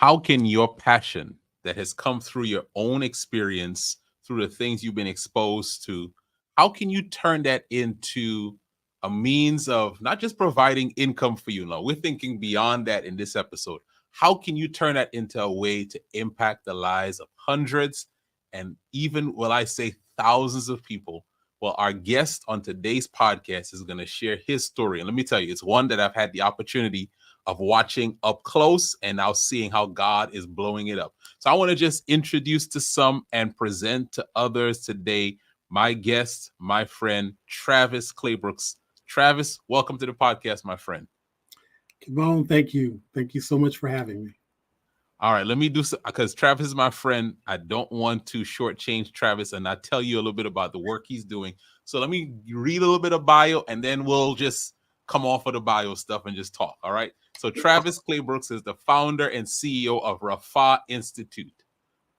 how can your passion that has come through your own experience, through the things you've been exposed to, how can you turn that into a means of not just providing income for you? Now, we're thinking beyond that in this episode. How can you turn that into a way to impact the lives of hundreds and even, will I say, thousands of people? Well, our guest on today's podcast is going to share his story. And let me tell you, it's one that I've had the opportunity of watching up close and now seeing how God is blowing it up. So I want to just introduce to some and present to others today my guest, my friend, Travis Claybrook. Travis, welcome to the podcast, my friend. Kymone, thank you. Thank you so much for having me. All right, let me do some, because Travis is my friend. I don't want to shortchange Travis and not tell you a little bit about the work he's doing. So let me read a little bit of bio and then we'll just come off of the bio stuff and just talk. All right. So Travis Claybrook is the founder and CEO of Raphahh Institute.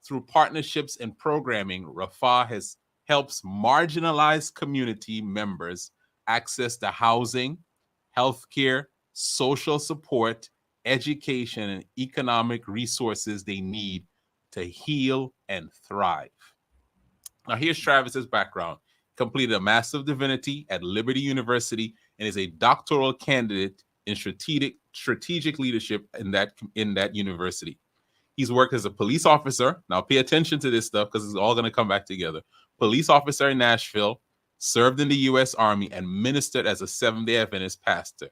Through partnerships and programming, Raphahh helps marginalized community members access the housing, healthcare, social support, education, and economic resources they need to heal and thrive. Now, here's Travis's background. Completed a Master of Divinity at Liberty University and is a doctoral candidate in strategic leadership in that university. He's worked as a police officer. Now, pay attention to this stuff because it's all going to come back together. Police officer in Nashville, served in the U.S. Army, and ministered as a Seventh-day Adventist pastor.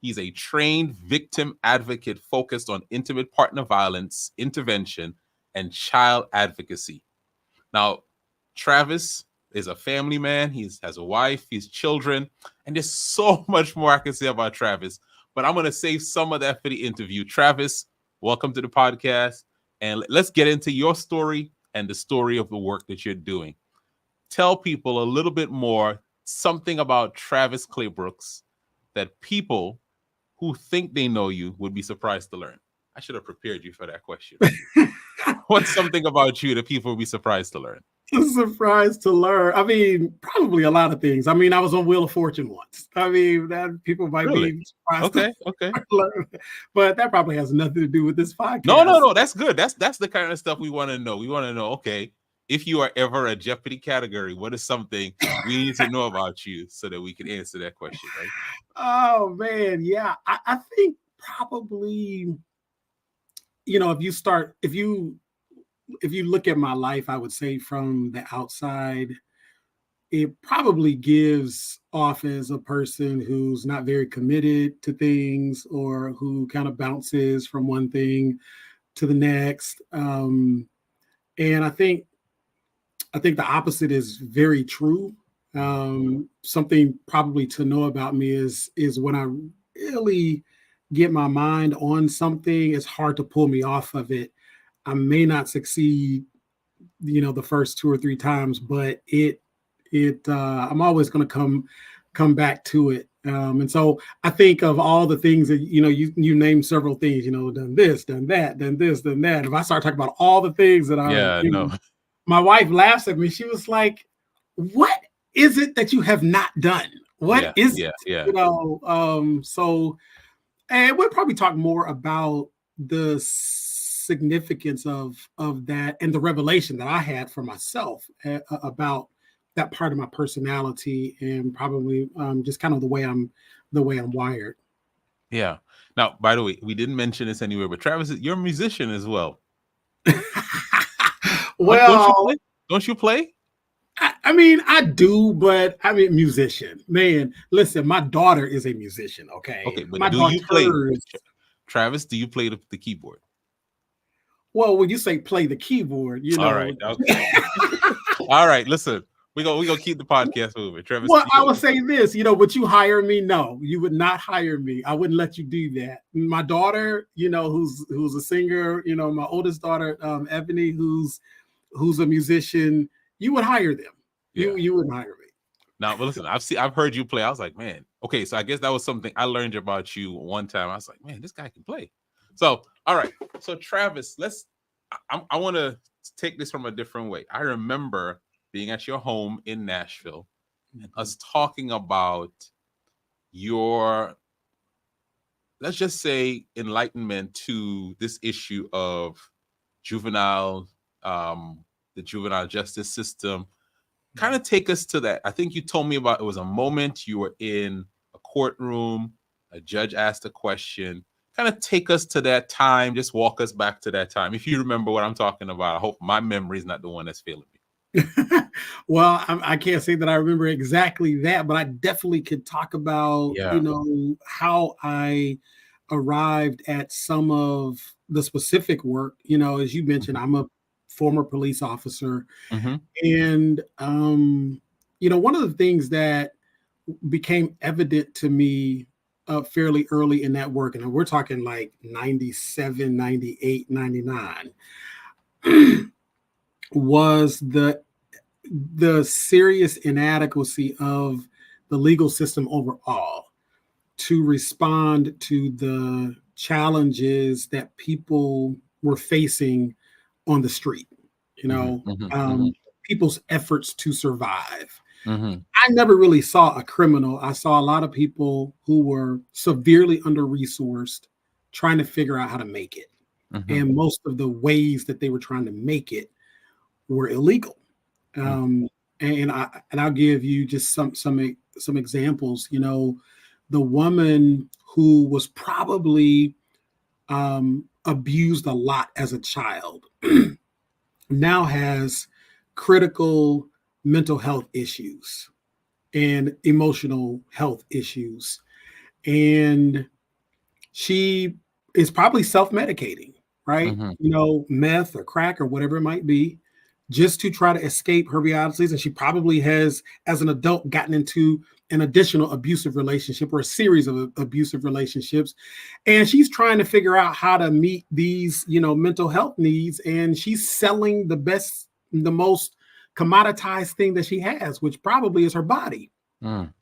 He's a trained victim advocate focused on intimate partner violence, intervention, and child advocacy. Now, Travis is a family man. He has a wife, his children, and there's so much more I can say about Travis, but I'm going to save some of that for the interview. Travis, welcome to the podcast, and let's get into your story and the story of the work that you're doing. Tell people a little bit more, something about Travis Claybrooks that people who think they know you would be surprised to learn. I should have prepared you for that question. What's something about you that people would be surprised to learn? Surprised to learn. I mean, probably a lot of things. I mean, I was on Wheel of Fortune once. I mean, that people might be surprised okay. to learn. But that probably has nothing to do with this podcast. No. That's good. That's the kind of stuff we want to know. We want to know, okay, if you are ever a Jeopardy category, what is something we need to know about you so that we can answer that question, right? Oh, man. Yeah. I think probably, if you look at my life, I would say from the outside, it probably gives off as a person who's not very committed to things or who kind of bounces from one thing to the next. And I think the opposite is very true. Something probably to know about me is when I really get my mind on something, it's hard to pull me off of it. I may not succeed, the first 2 or 3 times, but I'm always going to come back to it. And so I think of all the things that, you name several things, done this, done that, done this, done that. If I start talking about all the things that my wife laughs at me. She was like, what is it that you have not done? What is it? Yeah. So, and we'll probably talk more about the significance of that and the revelation that I had for myself about that part of my personality and probably just kind of the way I'm wired. Yeah. Now, by the way, we didn't mention this anywhere, but Travis, you're a musician as well. Well, don't you play? I mean, I do, but I mean, musician. Man, listen, my daughter is a musician, okay? Okay, but my do you play? Travis, do you play the keyboard? Well, when you say play the keyboard, All right. Okay. All right, listen. We gonna keep the podcast moving. Travis. Well, I would say this, would you hire me? No, you would not hire me. I wouldn't let you do that. My daughter, who's a singer, my oldest daughter, Ebony, who's a musician, you would hire them. Yeah. You wouldn't hire me. Now, but listen, I've heard you play. I was like, man, okay, so I guess that was something I learned about you one time. I was like, man, this guy can play. So, all right. So Travis, I want to take this from a different way. I remember being at your home in Nashville and us talking about let's just say, enlightenment to this issue of juvenile, the juvenile justice system. Kind of take us to that. I think you told me about, it was a moment you were in a courtroom, a judge asked a question. Kind of take us to that time. Just walk us back to that time. If you remember what I'm talking about, I hope my memory is not the one that's failing me. Well, I can't say that I remember exactly that, but I definitely could talk about, how I arrived at some of the specific work. As you mentioned, I'm a former police officer. Mm-hmm. And, one of the things that became evident to me fairly early in that work, and we're talking like 97, 98, 99, was the serious inadequacy of the legal system overall to respond to the challenges that people were facing on the street, people's efforts to survive. Mm-hmm. I never really saw a criminal. I saw a lot of people who were severely under-resourced trying to figure out how to make it. Mm-hmm. And most of the ways that they were trying to make it were illegal. And I'll give you just some examples. The woman who was probably abused a lot as a child now has critical mental health issues and emotional health issues, and she is probably self-medicating, right? Meth or crack or whatever it might be, just to try to escape her realities. And she probably has, as an adult, gotten into an additional abusive relationship or a series of abusive relationships. And she's trying to figure out how to meet these, mental health needs. And she's selling the most commoditized thing that she has, which probably is her body. And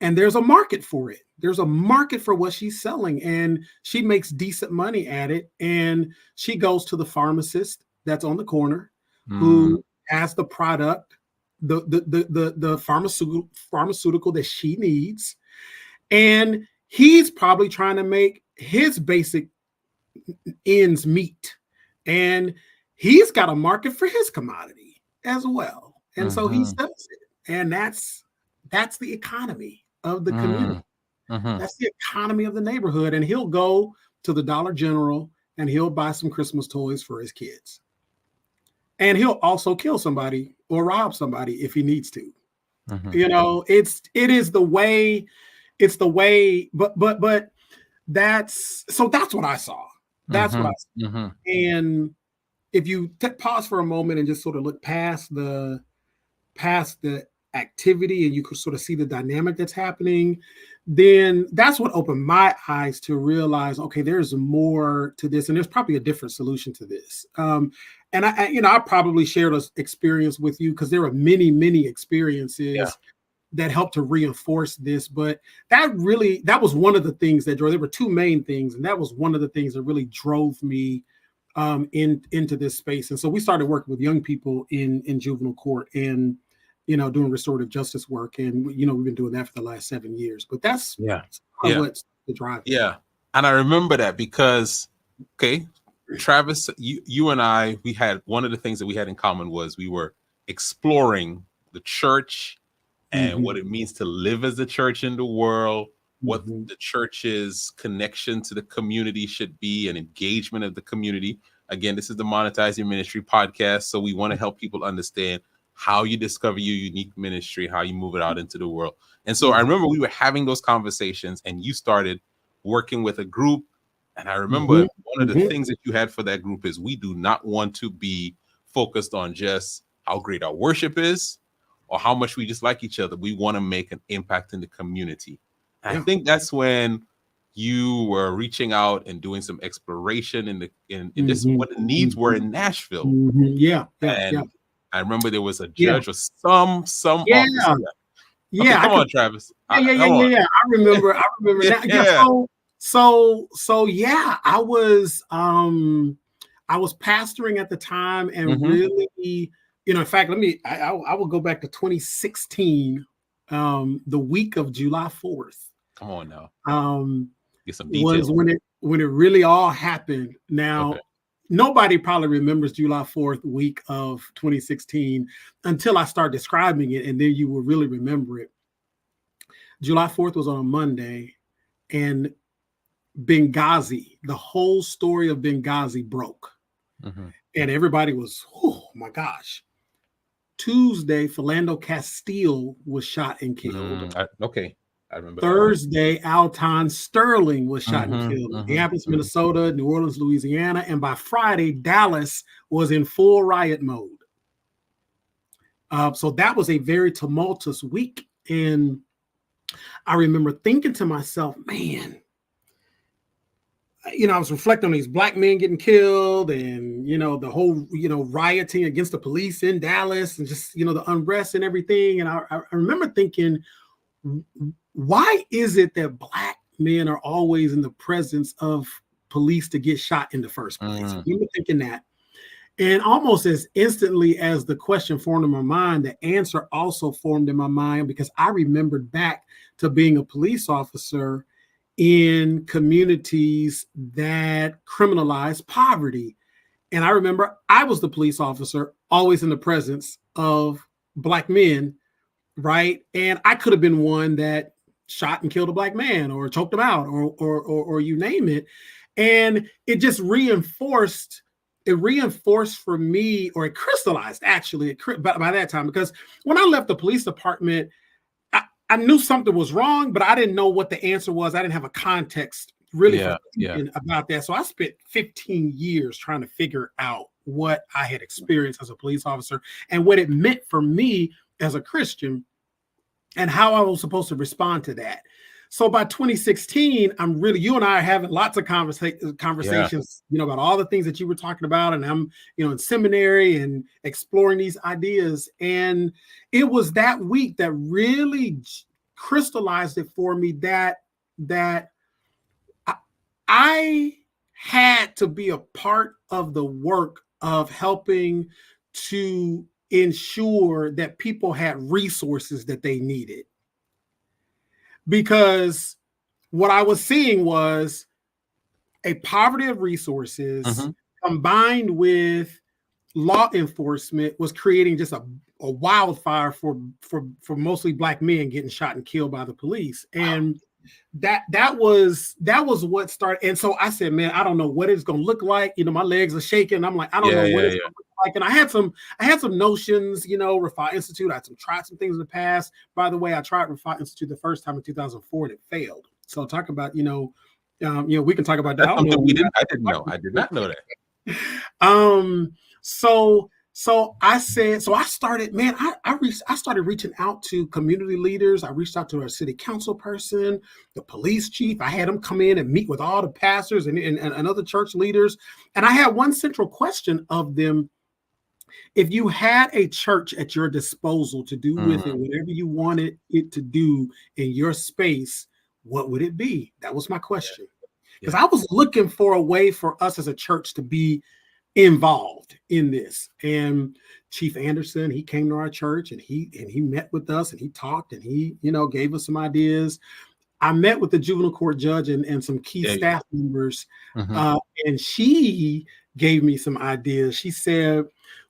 there's a market for it. There's a market for what she's selling, and she makes decent money at it. And she goes to the pharmacist that's on the corner who has the product, the pharmaceutical that she needs. And he's probably trying to make his basic ends meet. And he's got a market for his commodity as well. And so he sells it. And that's the economy of the community. That's the economy of the neighborhood. And he'll go to the Dollar General and he'll buy some Christmas toys for his kids. And he'll also kill somebody or rob somebody if he needs to. It's the way, but that's what I saw. That's what I saw. And if you pause for a moment and just sort of look past the activity, and you could sort of see the dynamic that's happening, then that's what opened my eyes to realize, okay, there's more to this, and there's probably a different solution to this. And I probably shared an experience with you because there are many experiences that helped to reinforce this. But that was one of the things that drove. There were two main things, and that was one of the things that really drove me into this space. And so we started working with young people in juvenile court and doing restorative justice work, and we've been doing that for the last 7 years. But that's what's the drive. And I remember that because, Travis, you and I, we had one of the things that we had in common was we were exploring the church and what it means to live as the church in the world, what the church's connection to the community should be, and engagement of the community. Again, this is the Monetizing Ministry podcast, so we want to help people understand how you discover your unique ministry, how you move it out into the world. And so I remember we were having those conversations, and you started working with a group. And I remember one of the things that you had for that group is we do not want to be focused on just how great our worship is or how much we just like each other. We want to make an impact in the community. And I think that's when you were reaching out and doing some exploration in this, what the needs were in Nashville. I remember there was a judge or some officer. Okay, come on, Travis. I remember that. I was pastoring at the time, and really, in fact, I will go back to 2016, the week of July 4th. Come on now. Get some was details. when it really all happened. Now, Okay. nobody probably remembers July 4th week of 2016 until I start describing it, and then you will really remember it. July 4th was on a Monday, and Benghazi, the whole story of Benghazi broke. Mm-hmm. And everybody was, oh my gosh. Tuesday, Philando Castile was shot and killed. Okay. I remember Thursday, Alton Sterling was shot and that. killed in Minneapolis, Minnesota, New Orleans, Louisiana. And by Friday, Dallas was in full riot mode. So that was a very tumultuous week. And I remember thinking to myself, man, I was reflecting on these black men getting killed and, the whole, rioting against the police in Dallas and just, the unrest and everything. And I remember thinking, why is it that black men are always in the presence of police to get shot in the first place? I remember thinking that. And almost as instantly as the question formed in my mind, the answer also formed in my mind, because I remembered back to being a police officer in communities that criminalize poverty. And I remember I was the police officer always in the presence of black men, right? And I could have been one that shot and killed a black man or choked him out or you name it. And it just reinforced for me, or it crystallized actually by that time, because when I left the police department, I knew something was wrong, but I didn't know what the answer was. I didn't have a context really for thinking about that. So I spent 15 years trying to figure out what I had experienced as a police officer and what it meant for me as a Christian and how I was supposed to respond to that. So by 2016, you and I are having lots of conversations, about all the things that you were talking about. And I'm, in seminary and exploring these ideas. And it was that week that really crystallized it for me that I had to be a part of the work of helping to ensure that people had resources that they needed. Because what I was seeing was a poverty of resources combined with law enforcement was creating just a wildfire for mostly black men getting shot and killed by the police. And that was what started. And so I said, man, I don't know what it's going to look like. My legs are shaking. I'm like, I don't know what it's going to look like. And I had some notions, Raphahh Institute. I tried some things in the past. By the way, I tried Raphahh Institute the first time in 2004 and it failed. So talk about, we can talk about that. That's something I didn't know. I did not know that. So I started, man, I started reaching out to community leaders. I reached out to our city council person, the police chief. I had them come in and meet with all the pastors and other church leaders. And I had one central question of them. If you had a church at your disposal to do with it whatever you wanted it to do in your space, what would it be? That was my question. Because I was looking for a way for us as a church to be involved in this. And Chief Anderson, he came to our church and he met with us and he talked and he, gave us some ideas. I met with the juvenile court judge and some key staff members, and she gave me some ideas. She said,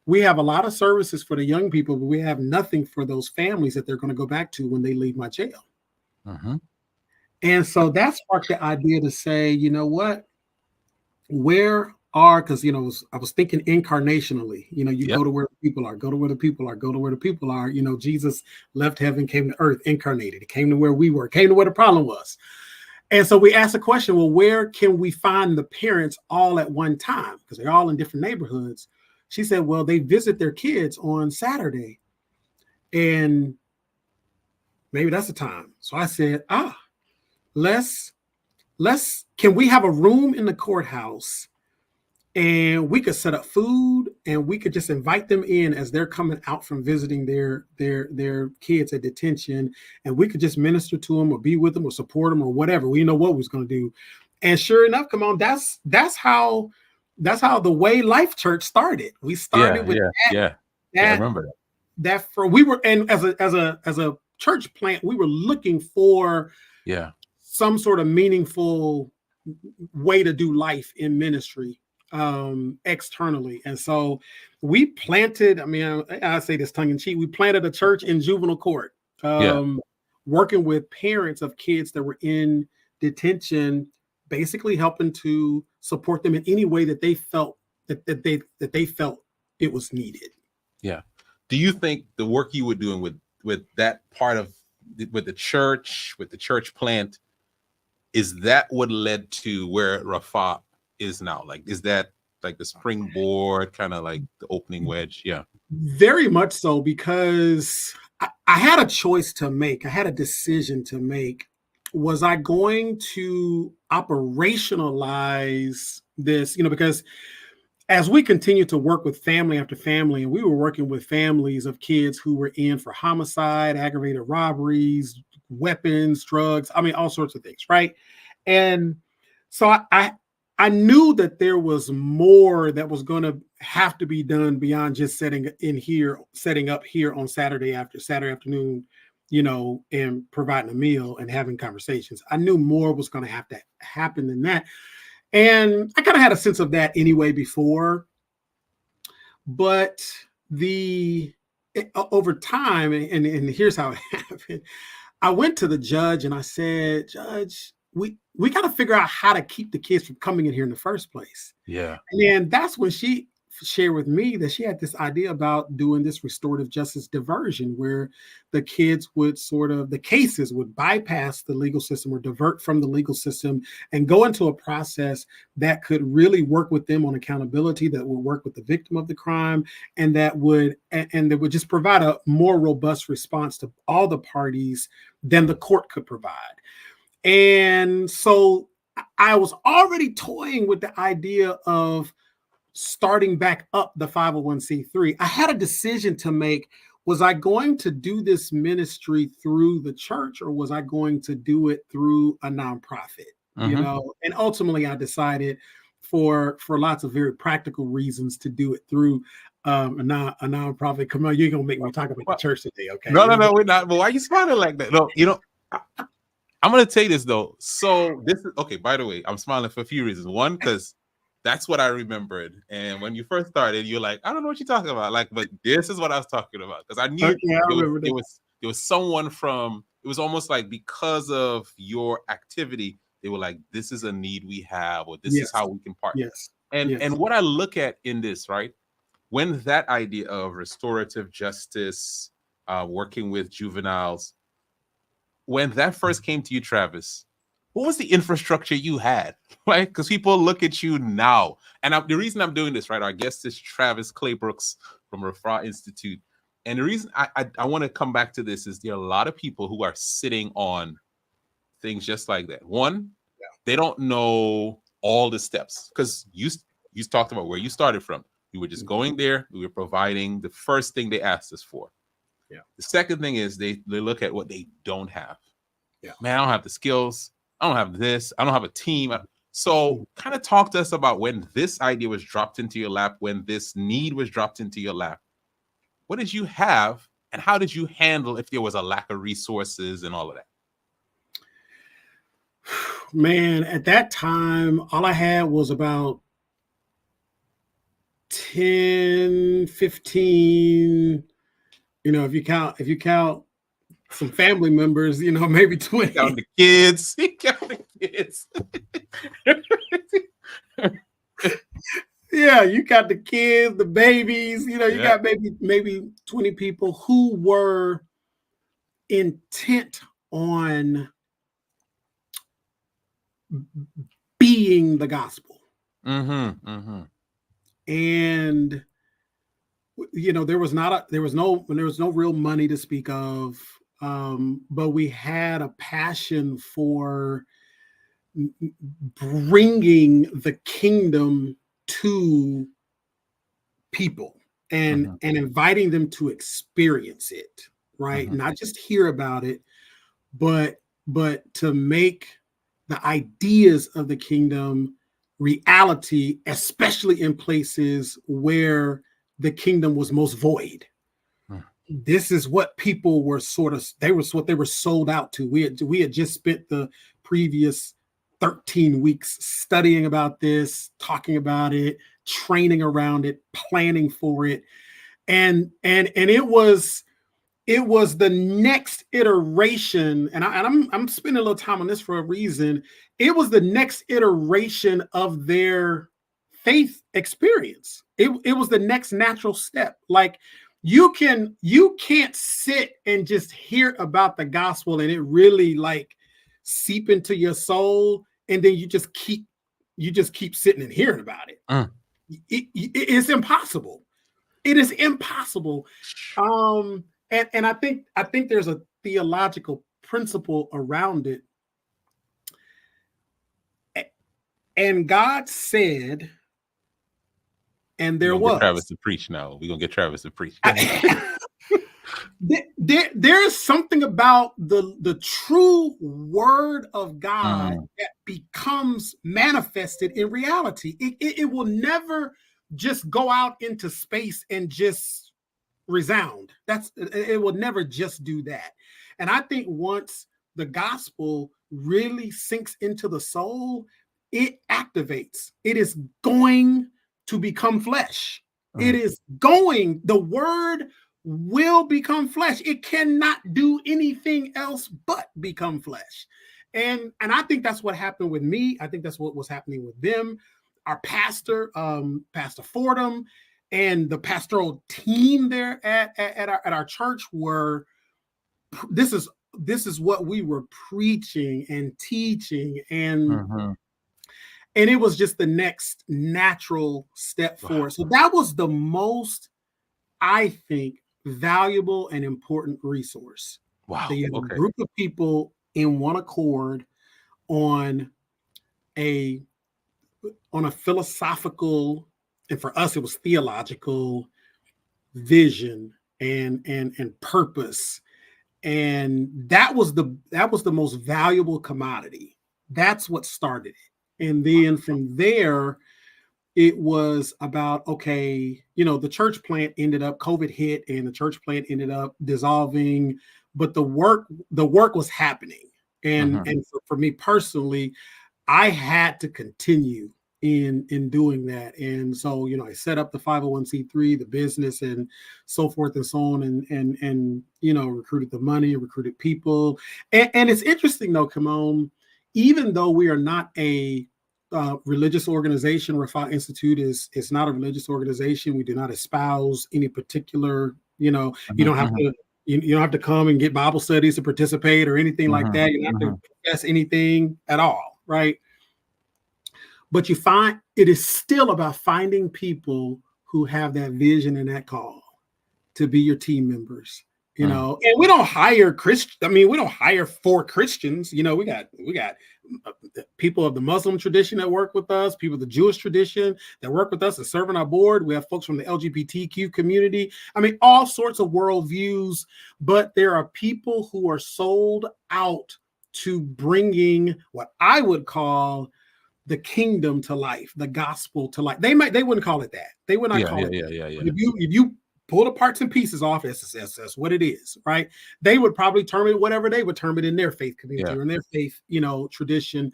we have a lot of services for the young people, but we have nothing for those families that they're going to go back to when they leave my jail. And so that sparked the idea to say, you know what, because I was thinking incarnationally, go to where the people are, go to where the people are, go to where the people are. Jesus left heaven, came to earth, incarnated. He came to where we were, came to where the problem was. And so we asked the question, well, where can we find the parents all at one time? Because they're all in different neighborhoods. She said, well, they visit their kids on Saturday. And maybe that's the time. So I said, can we have a room in the courthouse and we could set up food and we could just invite them in as they're coming out from visiting their kids at detention, and we could just minister to them or be with them or support them or whatever. We know what we was going to do. And sure enough, come on, that's how the Way Life Church started. We started with that. I remember that. We were, and as a church plant, we were looking for some sort of meaningful way to do life in ministry externally. And so we planted, I mean, I say this tongue in cheek, we planted a church in juvenile court, Yeah. working with parents of kids that were in detention, basically helping to support them in any way that they felt that they felt it was needed. Yeah. Do you think the work you were doing with that part of with the church plant, is that what led to where Raphahh is now? Like, is that like the springboard, kind of like the opening wedge? Yeah. Very much so, because I had a choice to make. I had a decision to make. Was I going to operationalize this? Because as we continue to work with family after family, and we were working with families of kids who were in for homicide, aggravated robberies, weapons, drugs, I mean, all sorts of things, right? And so I knew that there was more that was going to have to be done beyond just setting up here on Saturday afternoon, and providing a meal and having conversations. I knew more was going to have to happen than that. And I kind of had a sense of that anyway before, but over time, and here's how it happened. I went to the judge and I said, Judge, we got to figure out how to keep the kids from coming in here in the first place. Yeah. And then that's when she shared with me that she had this idea about doing this restorative justice diversion, where the cases would bypass the legal system or divert from the legal system and go into a process that could really work with them on accountability, that would work with the victim of the crime, and that would just provide a more robust response to all the parties than the court could provide. And so I was already toying with the idea of starting back up the 501c3. I had a decision to make. Was I going to do this ministry through the church, or was I going to do it through a nonprofit? Mm-hmm. And ultimately I decided for lots of very practical reasons to do it through a nonprofit. Come on, you're going to make me talk about the church today. Okay. No, we're not. But why are you smiling like that? No, I'm going to tell you this though. So this is okay. By the way, I'm smiling for a few reasons. One, because that's what I remembered. And when you first started, you're like, I don't know what you're talking about. Like, but this is what I was talking about. Because I knew there was someone from, it was almost like because of your activity, they were like, this is a need we have, or this is how we can partner. Yes. And what I look at in this, right? When that idea of restorative justice, working with juveniles, when that first came to you, Travis, what was the infrastructure you had, right? Because people look at you now. And the reason I'm doing this, right, our guest is Travis Claybrook from Raphahh Institute. And the reason I want to come back to this is there are a lot of people who are sitting on things just like that. One, they don't know all the steps, because you talked about where you started from. You were just going there. We were providing the first thing they asked us for. Yeah. The second thing is they look at what they don't have. Yeah. Man, I don't have the skills. I don't have this. I don't have a team. So kind of talk to us about when this idea was dropped into your lap, when this need was dropped into your lap. What did you have, and how did you handle if there was a lack of resources and all of that? Man, at that time, all I had was about 10, 15, if you count some family members, maybe 20. Count the kids. Count the kids. Yeah, you got the kids, the babies, you got maybe 20 people who were intent on being the gospel. Mm-hmm, mm-hmm. And there was no real money to speak of, but we had a passion for bringing the kingdom to people and inviting them to experience it, right? Not just hear about it, but to make the ideas of the kingdom reality, especially in places where the kingdom was most void. This is what people were what they were sold out to. We had just spent the previous 13 weeks studying about this, talking about it, training around it, planning for it. And it was the next iteration, and I'm spending a little time on this for a reason. It was the next iteration of their faith experience. It was the next natural step. Like you can't sit and just hear about the gospel and it really like seep into your soul, and then you just keep sitting and hearing about it. It's impossible. It is impossible. And I think there's a theological principle around it. And God said, and there was Travis to preach now. We're gonna get Travis to preach. There is something about the true word of God that becomes manifested in reality. It will never just go out into space and just resound. It will never just do that. And I think once the gospel really sinks into the soul, it activates. It is going to become flesh. The word will become flesh. It cannot do anything else but become flesh. And I think that's what happened with me. I think that's what was happening with them. Our pastor, Pastor Fordham, and the pastoral team there at our church this is what we were preaching and teaching, and it was just the next natural step forward. So that was the most, I think, valuable and important resource. Wow. The group of people in one accord on a philosophical, and for us it was theological vision and purpose. And that was the most valuable commodity. That's what started it. And then from there, it was about, okay, the church plant ended up, COVID hit, and the church plant ended up dissolving, but the work was happening. And for me personally, I had to continue in doing that. And so, I set up the 501c3, the business, and so forth and so on, and recruited the money, recruited people. And it's interesting though, Kymone, even though we are not a religious organization, Raphahh Institute is not a religious organization. We do not espouse any particular, you don't have to, you don't have to come and get Bible studies to participate or anything like that. You don't have to profess anything at all, right? But you find it is still about finding people who have that vision and that call to be your team members. And we don't hire Christians. I mean, we don't hire for Christians. We got people of the Muslim tradition that work with us, people of the Jewish tradition that work with us and serve on our board. We have folks from the LGBTQ community. I mean, all sorts of worldviews, but there are people who are sold out to bringing what I would call the kingdom to life, the gospel to life. They wouldn't call it that. They would not call it that. Yeah. If you pull the parts and pieces off, that's what it is, right? They would probably term it whatever they would term it in their faith community or in their faith, tradition.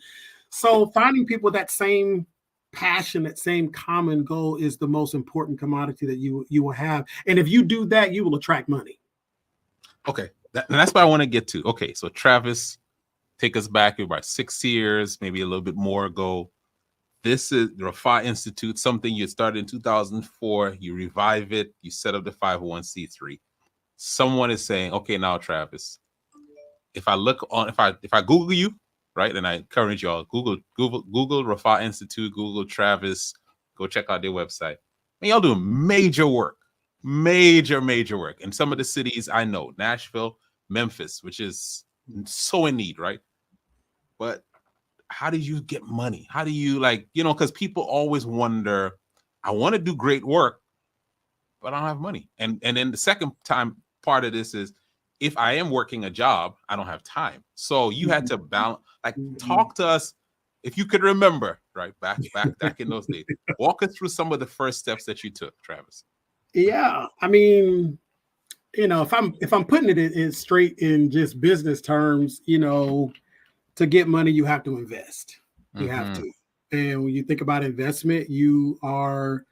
So finding people with that same passion, that same common goal is the most important commodity that you will have. And if you do that, you will attract money. Okay. And that's what I want to get to. Okay. So Travis, take us back about 6 years, maybe a little bit more ago. This is the Raphahh Institute, something you started in 2004. You revive it. You set up the 501c3. Someone is saying, okay, now Travis, if I Google you, right, and I encourage y'all, Google Raphahh Institute, Google Travis, go check out their website. And y'all doing major work, major work in some of the cities I know, Nashville, Memphis, which is so in need, right? But how do you get money? How do you because people always wonder, I want to do great work, but I don't have money. And then the second part of this is, if I am working a job, I don't have time. So you had to balance, talk to us, if you could remember, right, back in those days. Walk us through some of the first steps that you took, Travis. Yeah, I mean, if I'm putting it in straight in just business terms, to get money, you have to invest. You have to. And when you think about investment, you're going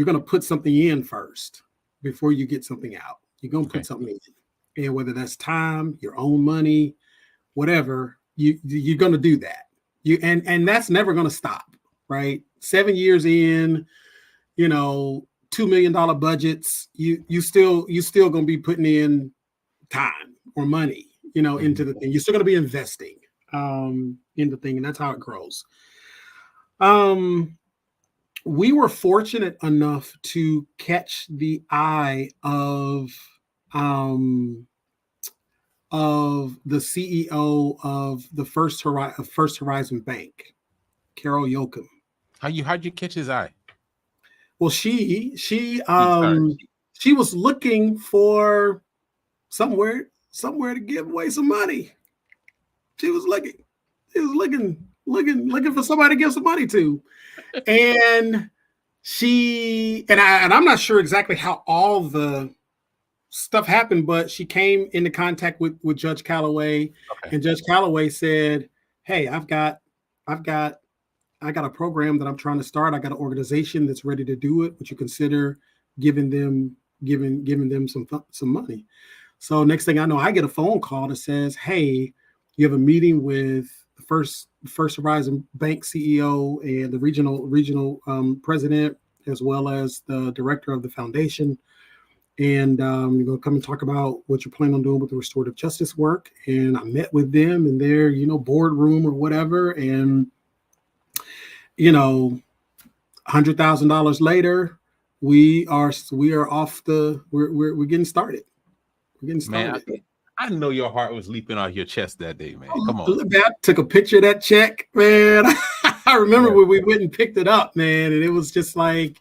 to put something in first before you get something out. You're going to put something in. And whether that's time, your own money, whatever, you're going to do that. And that's never going to stop, right? 7 years in, $2 million budgets, you still going to be putting in time or money, into the thing. You're still going to be investing in the thing, and that's how it grows. We were fortunate enough to catch the eye of the CEO of the First Horizon Bank, Carol Yoakum. How'd you catch his eye? Well, she was looking for somewhere to give away some money. She was looking for somebody to give some money to. And I'm not sure exactly how all the stuff happened, but she came into contact with Judge Calloway, and Judge Calloway said, "Hey, I've got a program that I'm trying to start. I got an organization that's ready to do it. Would you consider giving them some money?" So next thing I know, I get a phone call that says, "Hey, you have a meeting with the First Horizon Bank CEO and the regional president, as well as the director of the foundation. And you're going to come and talk about what you're planning on doing with the restorative justice work." And I met with them in their, boardroom or whatever. And, $100,000 later, we are off we're getting started. We're getting started. Man, I know your heart was leaping out of your chest that day, man. Come on. I took a picture of that check, man. I remember when we went and picked it up, man. And it was just like,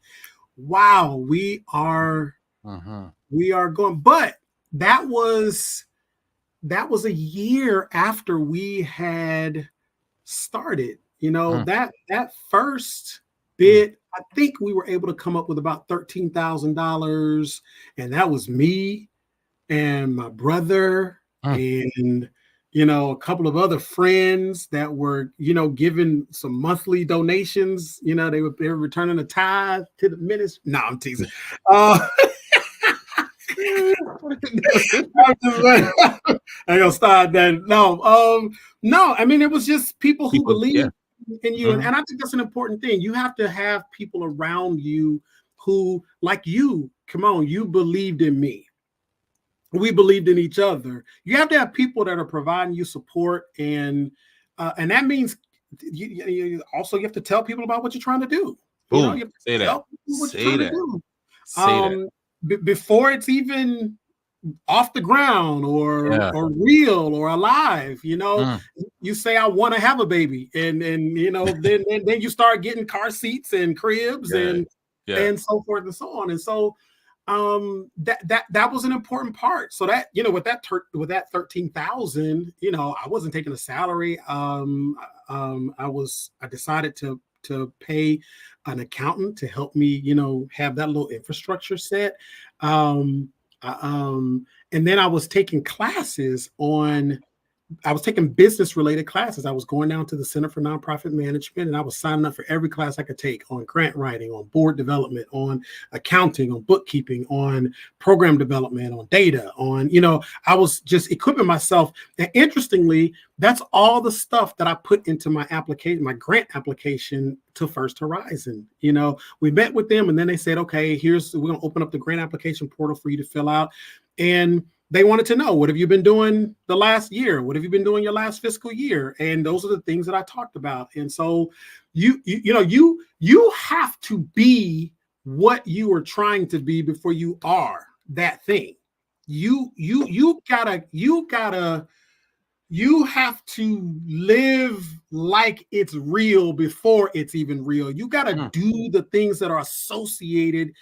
wow, we are going. But that was a year after we had started. That first bit, I think we were able to come up with about $13,000, and that was me and my brother and a couple of other friends that were giving some monthly donations. They were returning a tithe to the ministry. No, I'm teasing. I ain't gonna start that. No. I mean, it was just people who believe in you, and I think that's an important thing. You have to have people around you who, like you, Kymone, you believed in me. We believed in each other. You have to have people that are providing you support, and that means you have to tell people about what you're trying to do. Boom. Say that. Say that. Before it's even off the ground or real or alive, you say, "I want to have a baby," and then you start getting car seats and cribs and so forth and so on. And so that was an important part. So that with that 13,000, I wasn't taking a salary. I decided to pay an accountant to help me, have that little infrastructure set. And then I was taking classes I was taking business related classes. I was going down to the Center for Nonprofit Management, and I was signing up for every class I could take on grant writing, on board development, on accounting, on bookkeeping, on program development, on data, I was just equipping myself. And interestingly, that's all the stuff that I put into my application, my grant application to First Horizon. We met with them, and then they said, "Okay, we're going to open up the grant application portal for you to fill out." And they wanted to know, what have you been doing the last year? What have you been doing your last fiscal year? And those are the things that I talked about. And so you have to be what you are trying to be before you are that thing. You have to live like it's real before it's even real. You got to do the things that are associated.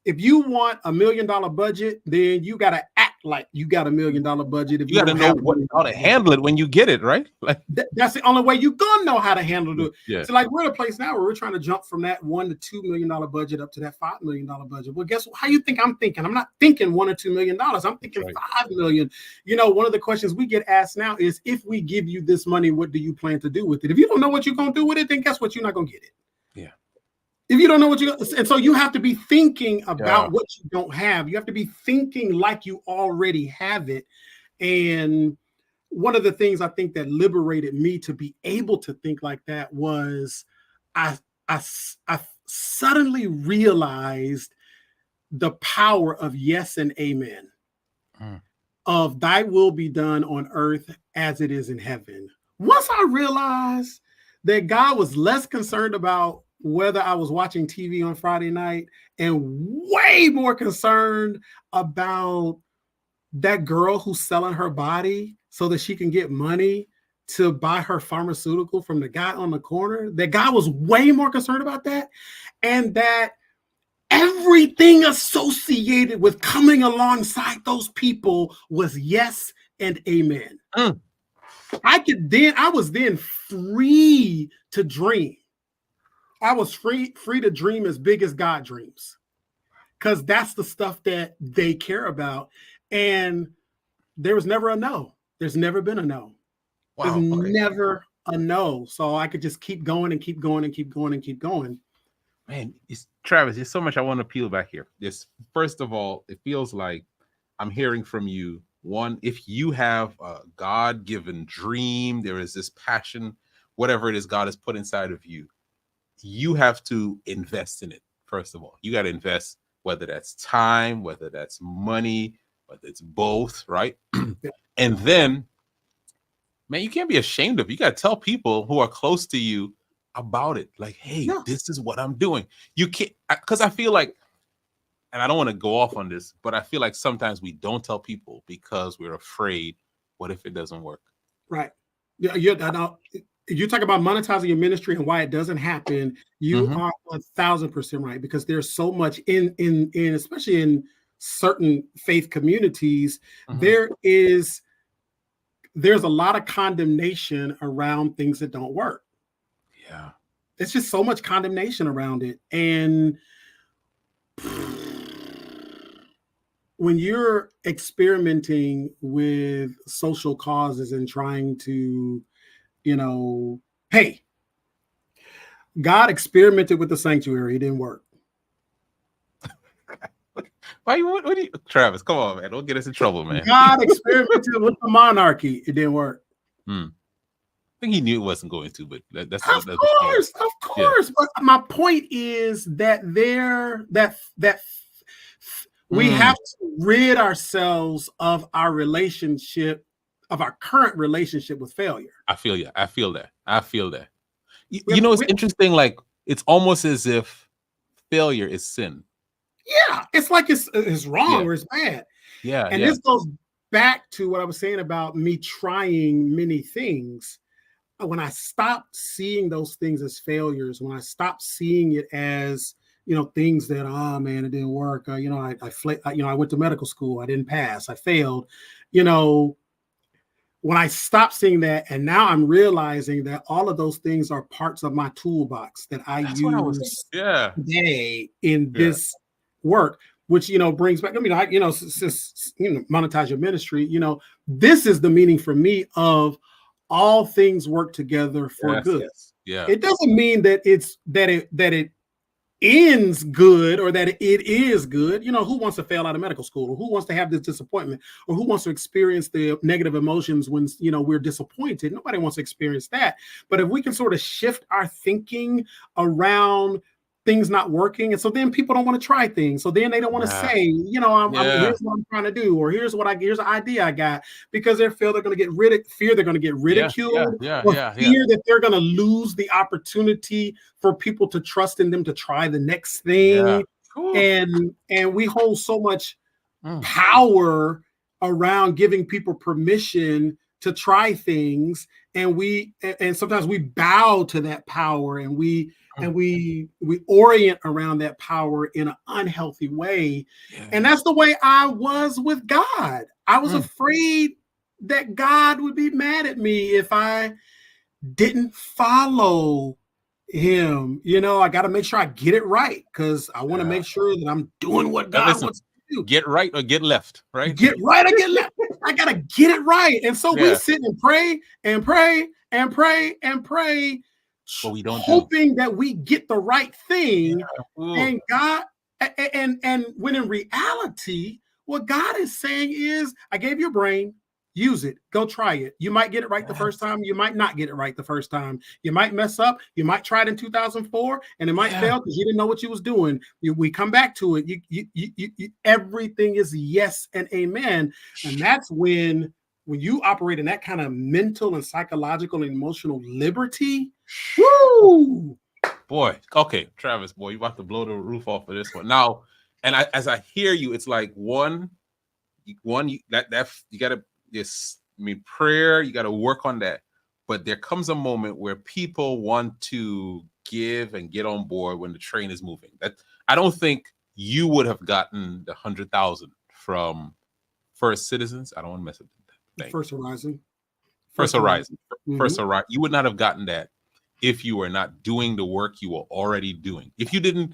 If you want $1 million budget, then you got to act like you got $1 million budget. If You got to don't know have how to handle it when you get it, right? Like, that's the only way you're gonna know how to handle it. yeah. So like we're at a place now where we're trying to jump from that $1 to $2 million budget up to that $5 million budget. Well, guess what? How you think I'm thinking? I'm not thinking $1 or $2 million. I'm thinking Right. $5 million. You know, one of the questions we get asked now is, if we give you this money, what do you plan to do with it? If you don't know what you're gonna do with it, then guess what? You're not gonna get it. Yeah. If you don't know what you, and so you have to be thinking about what you don't have. You have to be thinking like you already have it. And one of the things I think that liberated me to be able to think like that was I suddenly realized the power of yes and amen, of thy will be done on earth as it is in heaven. Once I realized that God was less concerned about whether I was watching TV on Friday night and way more concerned about that girl who's selling her body so that she can get money to buy her pharmaceutical from the guy on the corner, that God was way more concerned about that. And that everything associated with coming alongside those people was yes and amen. I was then free to dream. I was free to dream as big as God dreams, because that's the stuff that they care about. And there was never a no. There's never been a no. Wow. There's Okay. never a no. So I could just keep going and keep going and keep going and keep going. Man, Travis, there's so much I want to peel back here. This, first of all, it feels like I'm hearing from you. One, if you have a God-given dream, there is this passion, whatever it is God has put inside of you, you have to invest in it. First of all, you got to invest, whether that's time, whether that's money, whether it's both, right? And then, man, you can't be ashamed of it. You got to tell people who are close to you about it. Like, hey, this is what I'm doing. You can't, because I feel like, and I don't want to go off on this, but I feel like sometimes we don't tell people because we're afraid. What if it doesn't work? Right. Yeah. You talk about monetizing your ministry and why it doesn't happen. You are 1,000% right, because there's so much in especially in certain faith communities, there's a lot of condemnation around things that don't work. Yeah. It's just so much condemnation around it. And when you're experimenting with social causes and trying to, hey, God experimented with the sanctuary, it didn't work. What do you, Travis? Come on, man! Don't get us in trouble, man. God experimented with the monarchy, it didn't work. I think he knew it wasn't going to, but that's of course. Yeah. But my point is that we have to rid ourselves of our relationship, of our current relationship with failure. I feel you. I feel that. You know, it's interesting. Like, it's almost as if failure is sin. Yeah, it's like it's wrong or it's bad. Yeah, and this goes back to what I was saying about me trying many things. When I stopped seeing those things as failures, when I stopped seeing it as, things that, oh man, it didn't work. I went to medical school, I didn't pass, I failed. When I stopped seeing that, and now I'm realizing that all of those things are parts of my toolbox that That's use today in this work, which brings back. Monetize your ministry. This is the meaning for me of all things work together for good. Yeah, it doesn't mean that it ends good or that it is good. Who wants to fail out of medical school, or who wants to have this disappointment, or who wants to experience the negative emotions when we're disappointed? Nobody wants to experience that. But if we can sort of shift our thinking around things not working, and so then people don't want to try things, so then they don't want to say, here's what I'm trying to do, or here's an idea I got, because they feel they're going to get ridiculed, or fear that they're going to lose the opportunity for people to trust in them to try the next thing. And we hold so much power around giving people permission to try things, and sometimes we bow to that power, and we and we orient around that power in an unhealthy way. Yeah. And that's the way I was with God. I was afraid that God would be mad at me if I didn't follow him. I got to make sure I get it right, because I want to make sure that I'm doing what God wants to do. Get right or get left, right? Get right or get left. I got to get it right. And so we sit and pray and pray and pray and pray, but we don't hoping that we get the right thing. And God, and when in reality, what God is saying is, I gave you a brain. Use it. Go try it. You might get it right the first time. You might not get it right the first time. You might mess up. You might try it in 2004 and it might fail because you didn't know what you was doing. We come back to it. Everything is yes and amen. And that's when you operate in that kind of mental and psychological and emotional liberty. Woo! Boy, okay, Travis, boy, you about to blow the roof off of this one now. And as I hear you, it's like one, you gotta. Prayer, you got to work on that. But there comes a moment where people want to give and get on board when the train is moving. That I don't think you would have gotten the 100,000 from First Citizens. I don't want to mess up that. First Horizon. First Horizon. You would not have gotten that if you were not doing the work you were already doing. If you didn't,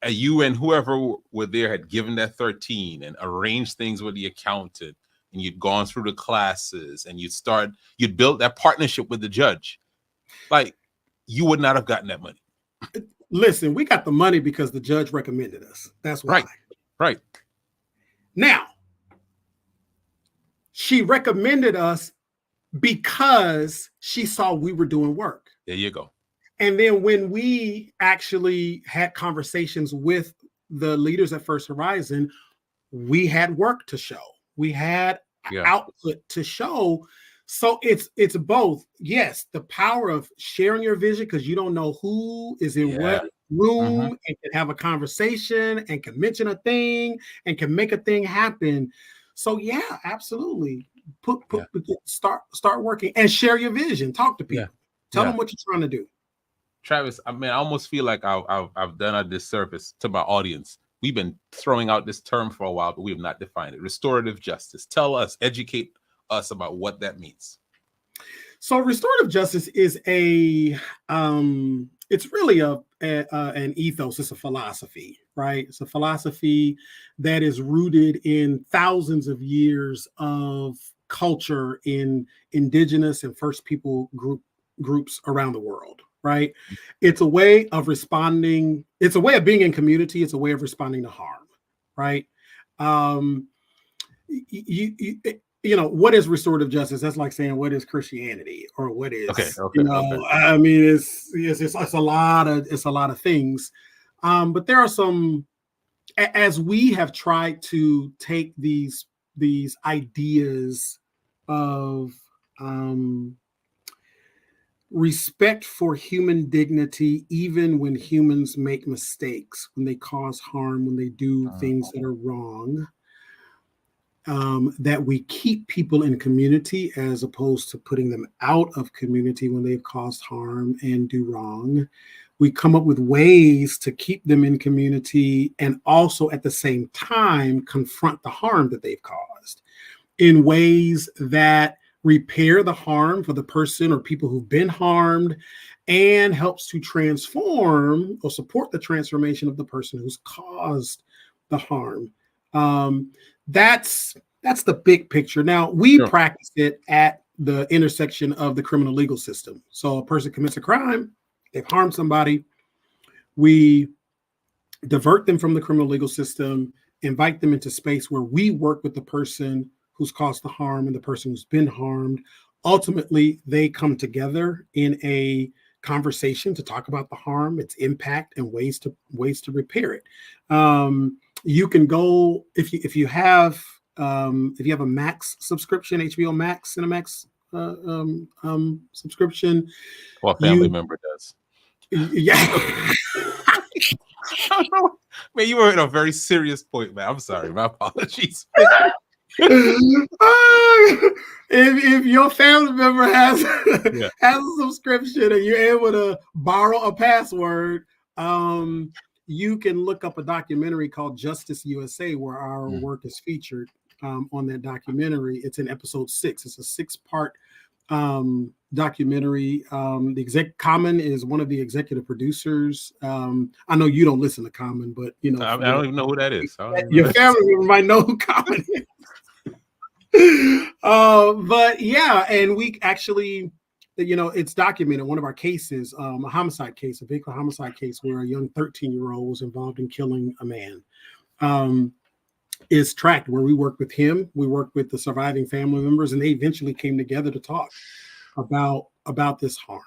you and whoever were there had given that 13 and arranged things with the accountant, and you'd gone through the classes and you'd built that partnership with the judge, like, you would not have gotten that money. Listen, we got the money because the judge recommended us. That's why. Right. Now, she recommended us because she saw we were doing work. There you go. And then when we actually had conversations with the leaders at First Horizon, we had work to show. We had output to show. So it's both. Yes, the power of sharing your vision, because you don't know who is in what room and can have a conversation and can mention a thing and can make a thing happen. So yeah, absolutely. Start working and share your vision. Talk to people. Tell them what you're trying to do. Travis, I mean, I almost feel like I've done a disservice to my audience. We've been throwing out this term for a while, but we have not defined it. Restorative justice. Tell us, educate us about what that means. So restorative justice is it's really an ethos. It's a philosophy, right? It's a philosophy that is rooted in thousands of years of culture in indigenous and First People groups around the world. Right. It's a way of responding. It's a way of being in community. It's a way of responding to harm. Right. What is restorative justice? That's like saying, what is Christianity, or what is, I mean, it's a lot of things. But there are some, as we have tried to take these ideas of, respect for human dignity, even when humans make mistakes, when they cause harm, when they do things that are wrong, that we keep people in community as opposed to putting them out of community when they've caused harm and do wrong. We come up with ways to keep them in community and also at the same time confront the harm that they've caused in ways that repair the harm for the person or people who've been harmed, and helps to transform or support the transformation of the person who's caused the harm. That's the big picture. Now, we practice it at the intersection of the criminal legal system. So a person commits a crime, they've harmed somebody, we divert them from the criminal legal system, invite them into space where we work with the person who's caused the harm and the person who's been harmed. Ultimately, they come together in a conversation to talk about the harm, its impact, and ways to repair it. You can go if you have a Max subscription, HBO Max, Cinemax subscription. Well, a family member does. Yeah. Man, you were at a very serious point, man. I'm sorry. My apologies. If your family member has Yeah. has a subscription and you're able to borrow a password, you can look up a documentary called Justice USA where our work is featured on that documentary. It's in episode 6. It's a 6-part documentary. The Kymone is one of the executive producers. I know you don't listen to Kymone, but you know, I don't even know who that is. your family member might know who Kymone is. But yeah, and we actually, you know, it's documented. One of our cases, a homicide case, a vehicle homicide case, where a young 13-year-old was involved in killing a man, is tracked. Where we work with him, we work with the surviving family members, and they eventually came together to talk about this harm.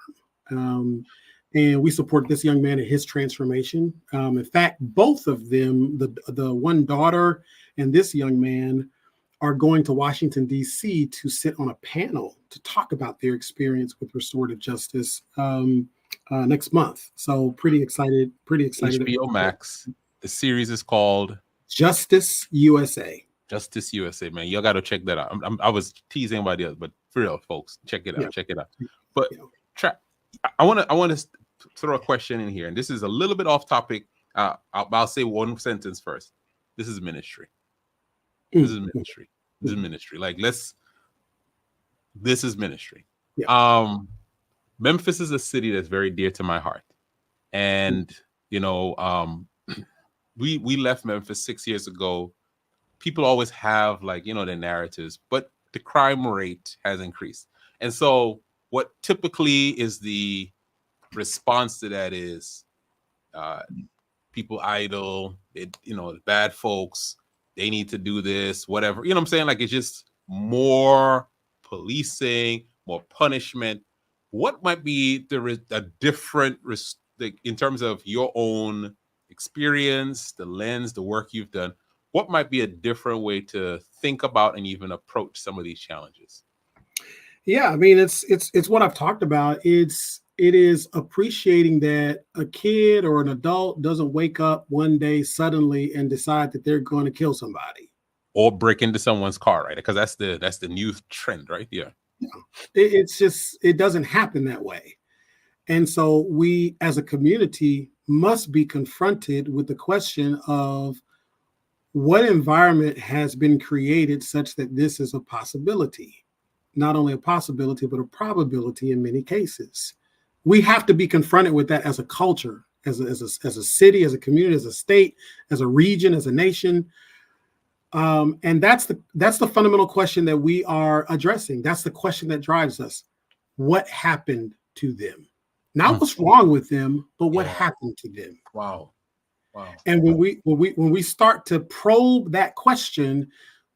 And we support this young man in his transformation. In fact, both of them, the one daughter and this young man, are going to Washington, D.C. to sit on a panel to talk about their experience with restorative justice next month. So pretty excited. HBO Max. The series is called Justice USA. Justice USA, man. You got to check that out. I was teasing about the other, but for real, folks, check it out. Yeah. Check it out. But I want to throw a question in here, and this is a little bit off topic. I'll say one sentence first. This is ministry. This is ministry. This is ministry. Like, this is ministry. Yeah. Memphis is a city that's very dear to my heart. And, you know, we left Memphis 6 years ago. People always have, like, you know, their narratives, but the crime rate has increased. And so what typically is the response to that is people idle, you know, bad folks, they need to do this, whatever. You know what I'm saying? Like, it's just more policing, more punishment. What might be a different, in terms of your own experience, the lens, the work you've done, what might be a different way to think about and even approach some of these challenges? Yeah, I mean, it's what I've talked about. It is appreciating that a kid or an adult doesn't wake up one day suddenly and decide that they're going to kill somebody or break into someone's car, right? Because that's the new trend, right? Yeah. It doesn't happen that way. And so we as a community must be confronted with the question of what environment has been created such that this is a possibility. Not only a possibility, but a probability in many cases. We have to be confronted with that as a culture, as a city, as a community, as a state, as a region, as a nation. And that's the fundamental question that we are addressing. That's the question that drives us. What happened to them? Not what's wrong with them, but what happened to them. Wow. And when we start to probe that question,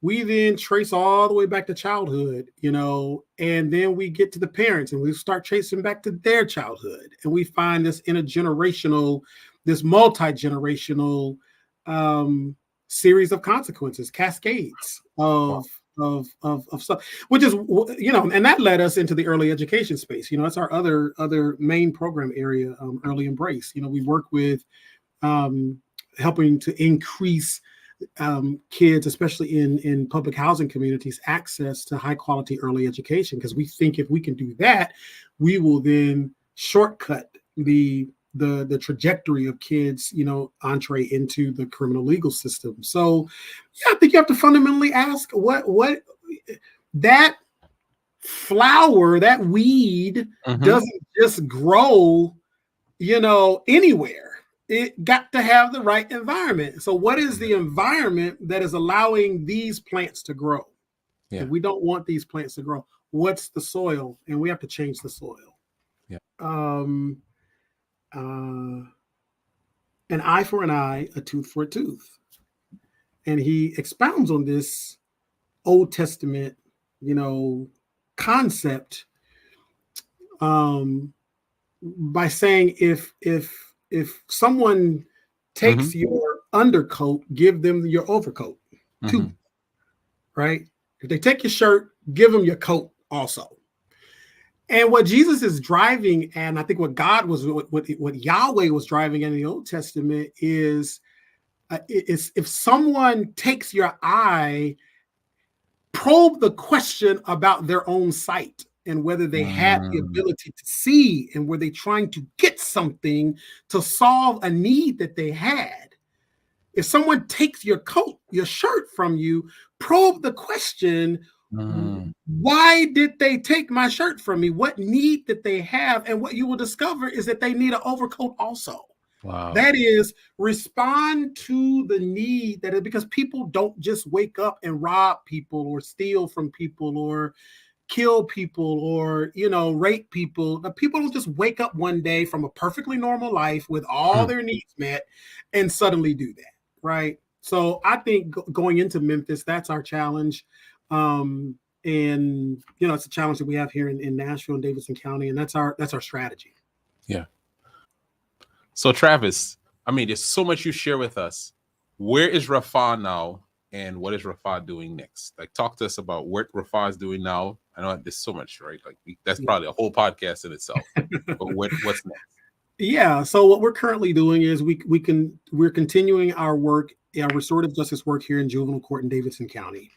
we then trace all the way back to childhood, you know, and then we get to the parents and we start tracing back to their childhood. And we find this this multi-generational series of consequences, cascades of stuff, which is, you know, and that led us into the early education space. You know, that's our other main program area, Early Embrace. You know, we work with helping to increase kids, especially in public housing communities, access to high quality early education, because we think if we can do that, we will then shortcut the trajectory of kids, you know, entree into the criminal legal system. So yeah, I think you have to fundamentally ask what that flower, that weed doesn't just grow, you know, anywhere. It got to have the right environment. So what is the environment that is allowing these plants to grow? Yeah. If we don't want these plants to grow, what's the soil? And we have to change the soil. Yeah. An eye for an eye, a tooth for a tooth. And he expounds on this Old Testament, you know, concept by saying if someone takes your undercoat, give them your overcoat too, right? If they take your shirt, give them your coat also. And what Jesus is driving, and I think what Yahweh was driving in the Old Testament is if someone takes your eye probe the question about their own sight and whether they had the ability to see, and were they trying to get something to solve a need that they had. If someone takes your coat, your shirt from you, probe the question, why did they take my shirt from me? What need did they have? And what you will discover is that they need an overcoat also. Wow. That is, respond to the need that is, because people don't just wake up and rob people or steal from people or kill people or, rape people. The people don't just wake up one day from a perfectly normal life with all their needs met and suddenly do that, right? So I think going into Memphis, that's our challenge. And, it's a challenge that we have here in Nashville and Davidson County, and that's our strategy. Yeah. So Travis, there's so much you share with us. Where is Raphahh now, and what is Raphahh doing next? Like, talk to us about what Raphahh is doing now. I know there's so much, right? Like, that's probably a whole podcast in itself. But what's next? Yeah. So what we're currently doing is we're continuing our work, our restorative justice work here in juvenile court in Davidson County.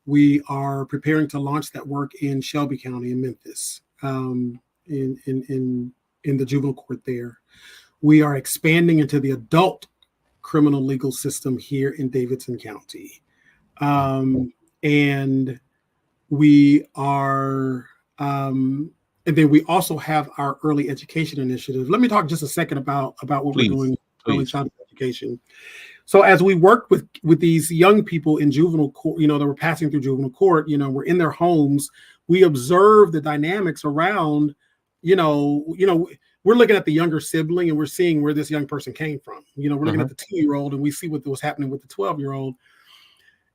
We are preparing to launch that work in Shelby County in Memphis, in the juvenile court there. We are expanding into the adult criminal legal system here in Davidson County. And we are, and then we also have our early education initiative. Let me talk just a second about what we're doing in early childhood education. So as we work with these young people in juvenile court, that were passing through juvenile court, we're in their homes, we observe the dynamics around, we're looking at the younger sibling and we're seeing where this young person came from. We're looking at the 2-year-old and we see what was happening with the 12-year-old.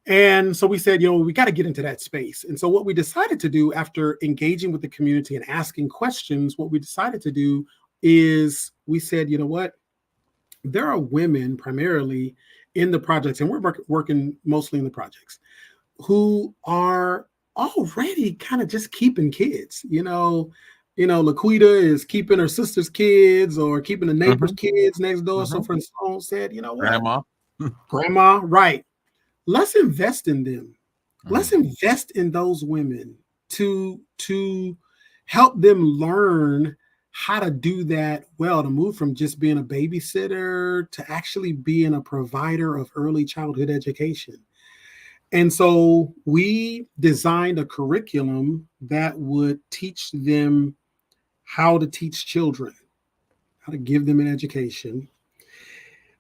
And so we said, we got to get into that space. And so what we decided to do after engaging with the community and asking questions, what we decided to do is we said, what? There are women primarily in the projects, and we're working mostly in the projects, who are already kind of just keeping kids. Laquita is keeping her sister's kids or keeping the neighbor's kids next door. So for instance, said, what? Grandma, right. Let's invest in them. Let's invest in those women to help them learn how to do that well, to move from just being a babysitter to actually being a provider of early childhood education. And so we designed a curriculum that would teach them how to teach children, how to give them an education.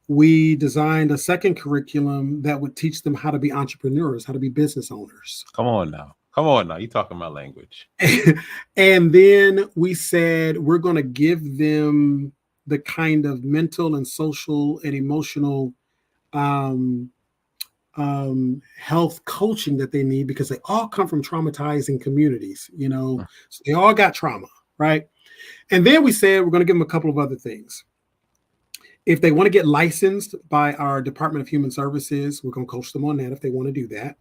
We designed a second curriculum that would teach them how to be entrepreneurs, how to be business owners. Come on now. You're talking my language. And then we said, we're going to give them the kind of mental and social and emotional health coaching that they need, because they all come from traumatizing communities, so they all got trauma, right? And then we said, we're going to give them a couple of other things. If they want to get licensed by our Department of Human Services, we're going to coach them on that if they want to do that.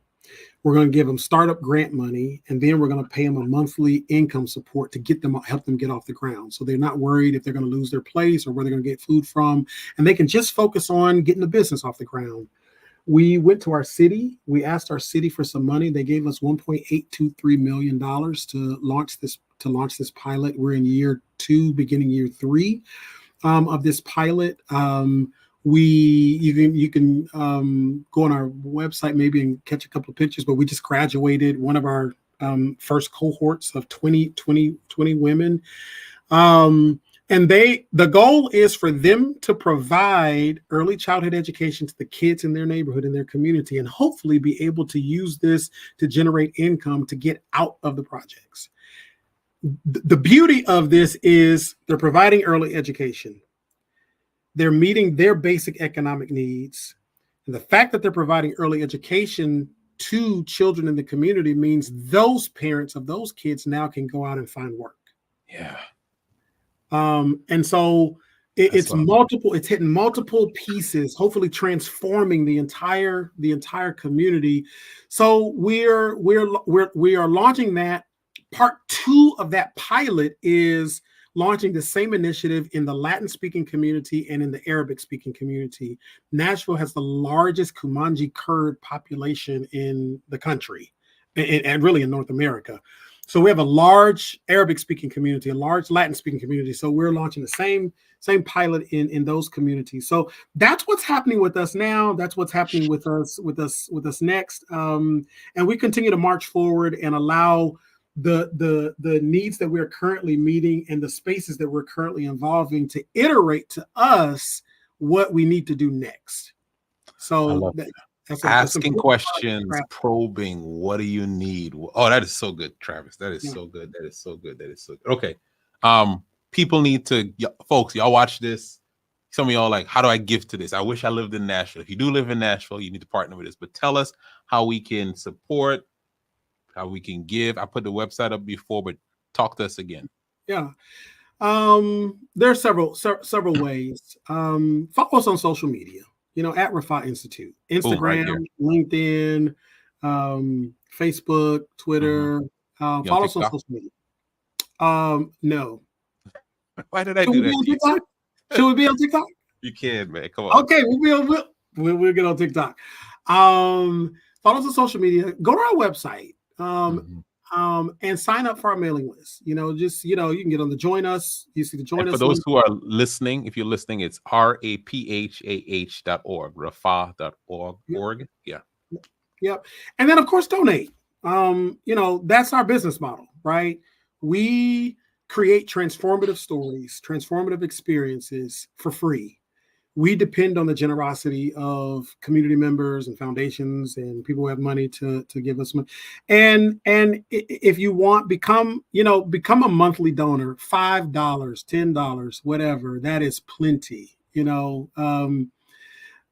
We're going to give them startup grant money, and then we're going to pay them a monthly income support to help them get off the ground. So they're not worried if they're going to lose their place or where they're going to get food from, and they can just focus on getting the business off the ground. We went to our city. We asked our city for some money. They gave us $1.823 million to launch this pilot. We're in year 2, beginning year 3 of this pilot. You can go on our website maybe and catch a couple of pictures, but we just graduated one of our first cohorts of 20 women. And the goal is for them to provide early childhood education to the kids in their neighborhood, in their community, and hopefully be able to use this to generate income to get out of the projects. The beauty of this is they're providing early education. They're meeting their basic economic needs. And the fact that they're providing early education to children in the community means those parents of those kids now can go out and find work. Yeah. And so it's multiple, it's hitting multiple pieces, hopefully transforming the entire community. So we are launching that. Part 2 of that pilot is launching the same initiative in the Latin-speaking community and in the Arabic-speaking community. Nashville has the largest Kymone Kurd population in the country. and really in North America. So we have a large Arabic speaking community, a large Latin speaking community. So we're launching the same pilot in those communities. So that's what's happening with us now. That's what's happening with us next. And we continue to march forward and allow the needs that we're currently meeting and the spaces that we're currently involving to iterate to us what we need to do next. So that's asking questions, probing, what do you need? Oh, that is so good, Travis. That is so good. That is so good. That is so good. Okay. People need to, folks, y'all watch this. Some of y'all like, how do I give to this? I wish I lived in Nashville. If you do live in Nashville, you need to partner with us. But tell us how we can support, how we can give. I put the website up before, but talk to us again. Yeah. There are several ways. Follow us on social media. At Raphahh Institute, Instagram, LinkedIn, Facebook, Twitter. Follow us on social media. No. Why did I do that? Should we be on TikTok? You can, man. Come on. Okay, we'll get on TikTok. Follow us on social media. Go to our website. And sign up for our mailing list. You can get on the join us. You see the join us. For those who are listening, if you're listening, it's raphah.org, raphah.org. Yeah. Yep. And then of course donate. That's our business model, right? We create transformative stories, transformative experiences for free. We depend on the generosity of community members and foundations and people who have money to give us money. And if you want, become a monthly donor, $5, $10, whatever. That is plenty.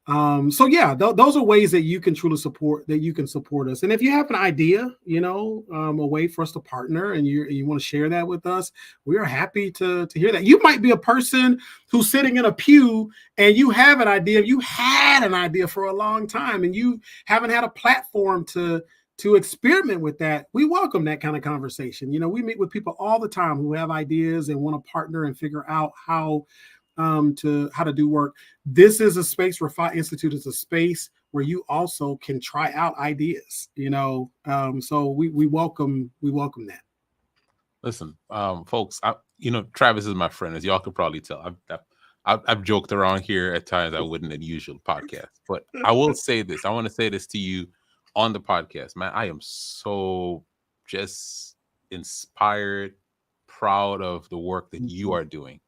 So yeah, those are ways that you can truly support us. And if you have an idea, a way for us to partner and you want to share that with us, we are happy to hear that. You might be a person who's sitting in a pew and you have an idea. You had an idea for a long time and you haven't had a platform to experiment with that. We welcome that kind of conversation. We meet with people all the time who have ideas and want to partner and figure out how to do work. This is a space. Raphahh Institute is a space where you also can try out ideas. So we welcome that. Listen, folks, Travis is my friend, as y'all could probably tell. I've joked around here at times I wouldn't in usual podcast, but I will say this. I want to say this to you on the podcast, man. I am so just inspired, proud of the work that you are doing.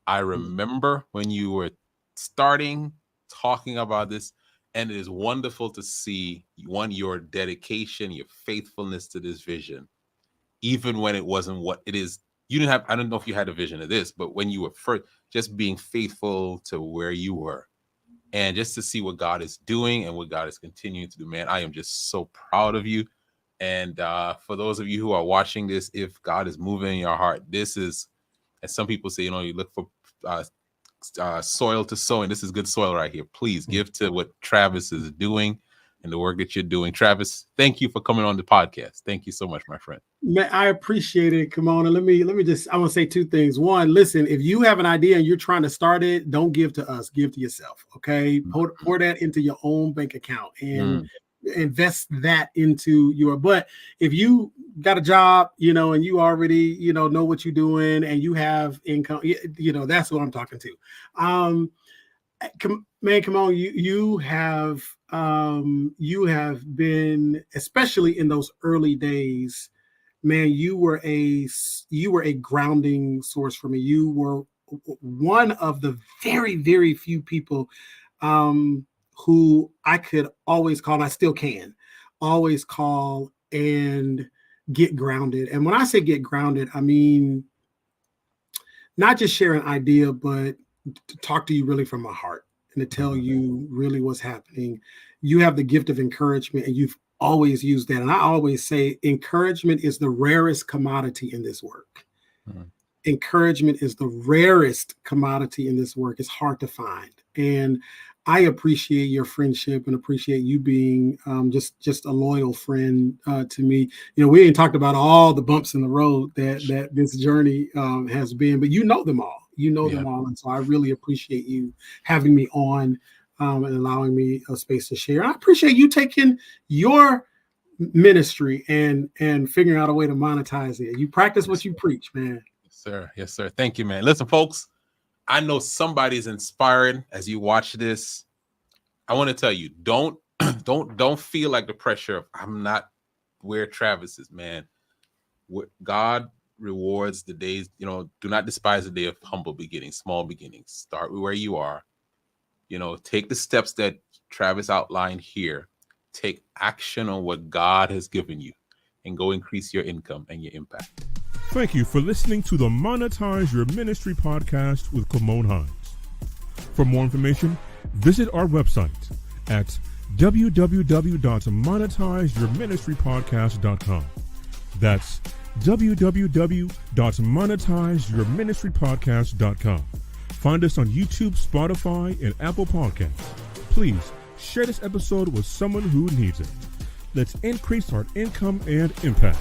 I remember when you were starting talking about this, and it is wonderful to see your dedication, your faithfulness to this vision, even when it wasn't what it is. You didn't have, I don't know if you had a vision of this, but when you were first, just being faithful to where you were and just to see what God is doing and what God is continuing to do, man, I am just so proud of you. And for those of you who are watching this, if God is moving in your heart, this is, as some people say, you look for soil to sow, and this is good soil right here. Please give to what Travis is doing and the work that you're doing. Travis, thank you for coming on the podcast. Thank you so much, my friend. Man, I appreciate it. Kymone. Let me just, I want to say two things. One, listen, if you have an idea and you're trying to start it, don't give to us, give to yourself. Okay. Pour that into your own bank account and invest that into but if you got a job, and you already, know what you're doing and you have income, that's what I'm talking to. Man, Kymone, you have been, especially in those early days, man, you were a grounding source for me. You were one of the very, very few people who I could always call, and I still can always call and get grounded. And when I say get grounded, I mean not just share an idea, but to talk to you really from my heart and to tell you really what's happening. You have the gift of encouragement, and you've always used that. And I always say encouragement is the rarest commodity in this work. Encouragement is the rarest commodity in this work. It's hard to find. And I appreciate your friendship and appreciate you being just a loyal friend to me. We ain't talked about all the bumps in the road that this journey has been, but you know them all. Them all. And so I really appreciate you having me on and allowing me a space to share. I appreciate you taking your ministry and figuring out a way to monetize it. You practice what you preach, man. Yes, sir. Yes, sir. Thank you, man. Listen, folks, I know somebody's inspired as you watch this. I want to tell you, don't feel like the pressure of I'm not where Travis is, man. God rewards the days, do not despise the day of humble beginnings, small beginnings. Start with where you are. Take the steps that Travis outlined here. Take action on what God has given you and go increase your income and your impact. Thank you for listening to the Monetize Your Ministry podcast with Kymone Hines. For more information, visit our website at www.monetizeyourministrypodcast.com. That's www.monetizeyourministrypodcast.com. Find us on YouTube, Spotify, and Apple Podcasts. Please share this episode with someone who needs it. Let's increase our income and impact.